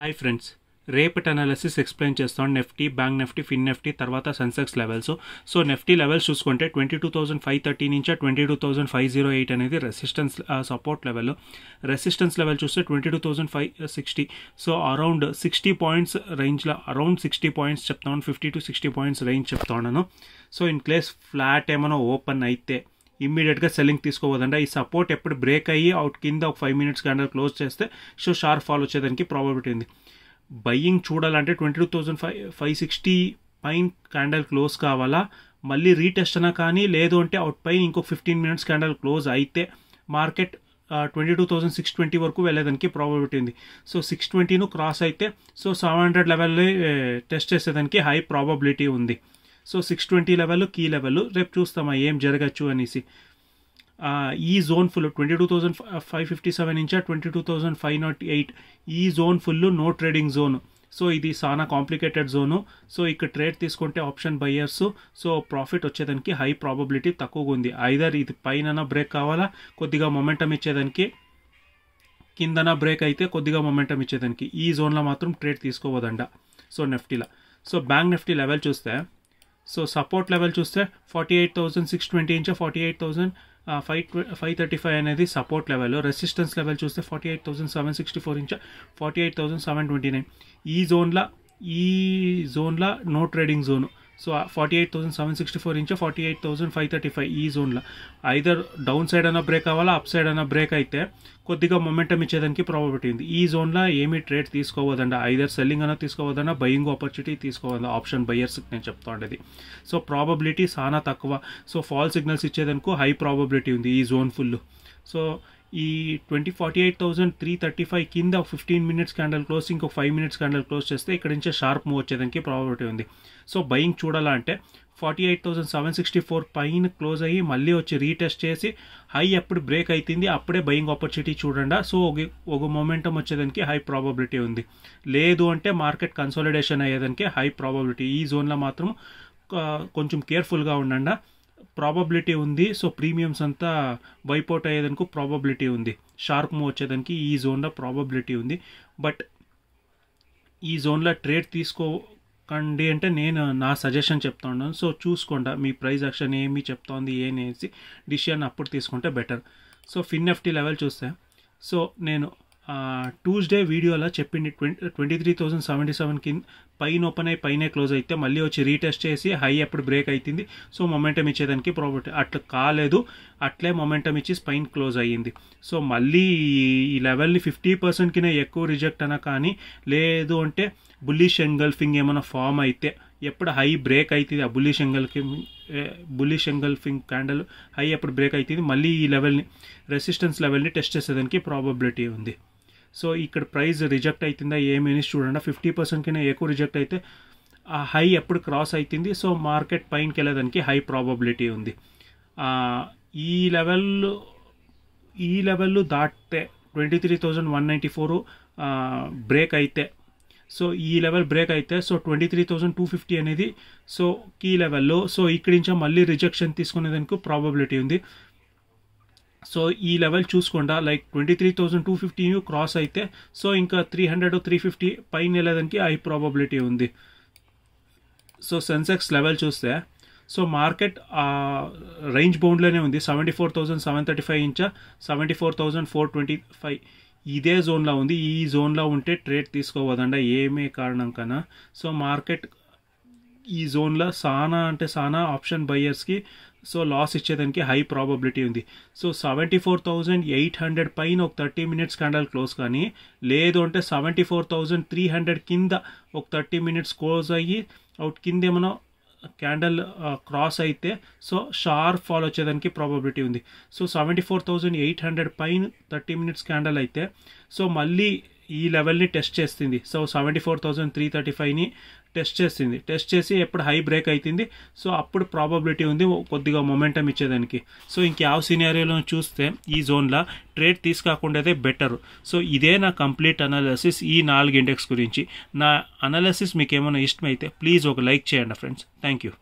Hi friends, రేపటి analysis explain చేస్తాను. Nifty, bank Nifty, ఫిన్ Nifty, తర్వాత Sensex levels. So Nifty levels చూసుకుంటే 22,530 నుంచి 22,508 అనేది resistance support level. Resistance level చూస్తే 22,560. సో అరౌండ్ 60 పాయింట్స్ రేంజ్లో, అరౌండ్ 60 పాయింట్స్ చెప్తాను, 50 to 60 పాయింట్స్ రేంజ్ చెప్తాను. సో ఇన్ కేస్ ఫ్లాట్ ఏమైనా ఓపెన్ అయితే ఇమ్మీడియట్గా సెల్లింగ్ తీసుకోవద్దండి. ఈ సపోర్ట్ ఎప్పుడు బ్రేక్ అయ్యి అవుట్ కింద ఒక 5 minutes క్యాండల్ క్లోజ్ చేస్తే సో షార్ప్ ఫాల్ వచ్చేదానికి ప్రాబబిలిటీ ఉంది. బయ్యింగ్ చూడాలంటే 22,560 పైన క్యాండల్ క్లోజ్ కావాలా, మళ్ళీ రీటెస్ట్ అయినా కానీ, లేదు అంటే అవుట్ పైన ఇంకొక 15 minutes క్యాండల్ క్లోజ్ అయితే మార్కెట్ 22,620 వరకు వెళ్ళేదానికి ప్రాబబిలిటీ ఉంది. సో 620ను క్రాస్ అయితే సో 700 లెవెల్లో టెస్ట్ చేసేదానికి హై ప్రాబబిలిటీ ఉంది. So 620 level key level. రేపు చూస్తామా ఏం జరగచ్చు అనేసి. ఈ జోన్ ఫుల్ 22,557 నుంచి 22,508 ఈ zone full no trading zone. So ఇది చాలా కాంప్లికేటెడ్ జోను. సో ఇక్కడ ట్రేడ్ తీసుకుంటే ఆప్షన్ బయ్యర్స్ సో ప్రాఫిట్ వచ్చేదానికి హై ప్రాబబిలిటీ తక్కువగా ఉంది. ఐదర్ ఇది పైన బ్రేక్ కావాలా, కొద్దిగా మొమెంటం ఇచ్చేదానికి, కిందన బ్రేక్ అయితే కొద్దిగా మొమెంటం ఇచ్చేదానికి. ఈ జోన్లో మాత్రం ట్రేడ్ తీసుకోవద్దండ. సో నిఫ్టీలో. సో బ్యాంక్ నిఫ్టీ లెవెల్ చూస్తే, సో సపోర్ట్ లెవెల్ చూస్తే 48,620 నుంచి 48,535 అనేది సపోర్ట్ లెవెల్. రెసిస్టెన్స్ లెవెల్ చూస్తే 48,764 నుంచి 48,729. ఈ జోన్లో నో ట్రేడింగ్ జోను. సో 48,764 నుంచి 48,535 ఈ జోన్లో. ఐదర్ డౌన్ సైడ్ అయినా బ్రేక్ అవ్వాలా, అప్ సైడ్ అయినా బ్రేక్ అయితే కొద్దిగా మొమెంటం ఇచ్చేదానికి ప్రాబబిలిటీ ఉంది. ఈ జోన్లో ఏమీ ట్రేడ్ తీసుకోవద్దండి. ఐదర్ సెల్లింగ్ అయినా తీసుకోవద్దన్నా, బయింగ్ ఆపర్చునిటీ తీసుకోవద్దా, ఆప్షన్ బయ్యర్స్కి నేను చెప్తా ఉండేది. సో ప్రాబబిలిటీ చాలా తక్కువ. సో ఫాల్ సిగ్నల్స్ ఇచ్చేదానికి హై ప్రాబబిలిటీ ఉంది ఈ జోన్ ఫుల్. సో ఈ 48,335 కింద 15 minutes క్యాండల్ క్లోజ్, ఇంకో 5 minutes క్యాండల్ క్లోజ్ చేస్తే ఇక్కడ నుంచే షార్ప్ మూవ్ వచ్చేదానికి ప్రాబబిలిటీ ఉంది. సో బయింగ్ చూడాలంటే 48,764 పైన క్లోజ్ అయ్యి మళ్ళీ వచ్చి రీటెస్ట్ చేసి హై ఎప్పుడు బ్రేక్ అవుతుంది అప్పుడే బయింగ్ ఆపర్చునిటీ చూడండి. సో ఒక మొమెంటం వచ్చేదానికి హై ప్రాబబిలిటీ ఉంది. లేదు అంటే మార్కెట్ కన్సాలిడేషన్ అయ్యేదానికి హై ప్రాబబిలిటీ. ఈ జోన్లో మాత్రం కొంచెం కేర్ఫుల్గా ఉండండి, ప్రాబబిలిటీ ఉంది. సో ప్రీమియమ్స్ అంతా వైపౌట్ అయ్యేదానికి ప్రాబబిలిటీ ఉంది. షార్ప్ మూవ్ వచ్చేదానికి ఈ జోన్లో ప్రాబబిలిటీ ఉంది. బట్ ఈ జోన్లో ట్రేడ్ తీసుకోకండి అంటే నేను నా సజెషన్ చెప్తా ఉన్నాను. సో చూసుకోండి మీ ప్రైస్ యాక్షన్ ఏమి చెప్తోంది ఏనేసి డిసిషన్ అప్పుడు తీసుకుంటే బెటర్. సో ఫిన్ నిఫ్టీ లెవెల్ చూస్తే, సో నేను ట్యూస్డే వీడియోలో చెప్పింది 23,077 కింద పైన ఓపెన్ అయ్యి పైనే క్లోజ్ అయితే మళ్ళీ వచ్చి రీటెస్ట్ చేసి హై ఎప్పుడు బ్రేక్ అవుతుంది. సో మొమెంటం ఇచ్చేదానికి ప్రాబిలిటీ. అట్లా కాలేదు, అట్లే మొమెంటం ఇచ్చి పైన క్లోజ్ అయ్యింది. సో మళ్ళీ ఈ లెవెల్ని 50% కింద ఎక్కువ రిజెక్ట్ అయినా కానీ, లేదు అంటే బుల్లిష్ ఎంగల్ఫింగ్ ఏమైనా ఫామ్ అయితే ఎప్పుడు హై బ్రేక్ అవుతుంది, ఆ బుల్లిష్ ఎంగల్ఫింగ్ క్యాండల్ హై ఎప్పుడు బ్రేక్ అవుతుంది మళ్ళీ ఈ లెవెల్ని, రెసిస్టెన్స్ లెవెల్ని టెస్ట్ చేసేదానికి ప్రాబబిలిటీ ఉంది. సో ఇక్కడ ప్రైస్ రిజెక్ట్ అవుతుందా ఏమేమి చూడండి. 50% కింద ఎక్కువ రిజెక్ట్ అయితే ఆ హై ఎప్పుడు క్రాస్ అవుతుంది. సో మార్కెట్ పైనకి వెళ్ళేదానికి హై ప్రాబబిలిటీ ఉంది. ఈ లెవెల్ దాటితే 23,194 బ్రేక్ అయితే, సో ఈ లెవెల్ బ్రేక్ అయితే సో 23,250 అనేది సో కీ లెవెల్లో. సో ఇక్కడి నుంచి మళ్ళీ రిజెక్షన్ తీసుకునేదానికి ప్రాబబిలిటీ ఉంది. సో ఈ లెవెల్ చూసుకోండి, లైక్ 23,250 క్రాస్ అయితే సో ఇంకా 300-350 పైన వెళ్ళేదానికి హై ప్రాబబిలిటీ ఉంది. సో సెన్సెక్స్ లెవెల్ చూస్తే, సో మార్కెట్ రేంజ్ బౌండ్లోనే ఉంది. 74,735 నుంచి 74,425 ఇదే జోన్లో ఉంది. ఈ జోన్లో ఉంటే ట్రేడ్ తీసుకోవద్దండి ఏమే కారణం కన్నా. సో మార్కెట్ ఈ జోన్లో చాలా ఆప్షన్ బయ్యర్స్కి సో లాస్ ఇచ్చేదానికి హై ప్రాబబిలిటీ ఉంది. సో 74,800 పైన ఒక 30 minutes క్యాండల్ క్లోజ్ కానీ, లేదు అంటే 74,300 కింద ఒక 30 minutes క్లోజ్ అయ్యి అవుట్ కింద ఏమైనా క్యాండల్ క్రాస్ అయితే సో షార్ప్ ఫాల్ వచ్చేదానికి ప్రాబబిలిటీ ఉంది. సో 74,800 పైన 30 minutes క్యాండల్ అయితే సో మళ్ళీ ఈ లెవెల్ని టెస్ట్ చేస్తుంది. సో 74,335ని టెస్ట్ చేసి ఎప్పుడు హై బ్రేక్ అవుతుంది సో అప్పుడు ప్రాబబిలిటీ ఉంది కొద్దిగా మొమెంటం ఇచ్చేదానికి. సో ఇంకేవ సినారియోలో చూస్తే ఈ జోన్లో ట్రేడ్ తీసుకోకుండాదే బెటర్. సో ఇదే నా కంప్లీట్ అనాలిసిస్ ఈ 4 ఇండెక్స్ గురించి. నా అనాలిసిస్ మీకు ఏమైనా ఇష్టమైతే ప్లీజ్ ఒక లైక్ చేయండి ఫ్రెండ్స్. Thank you.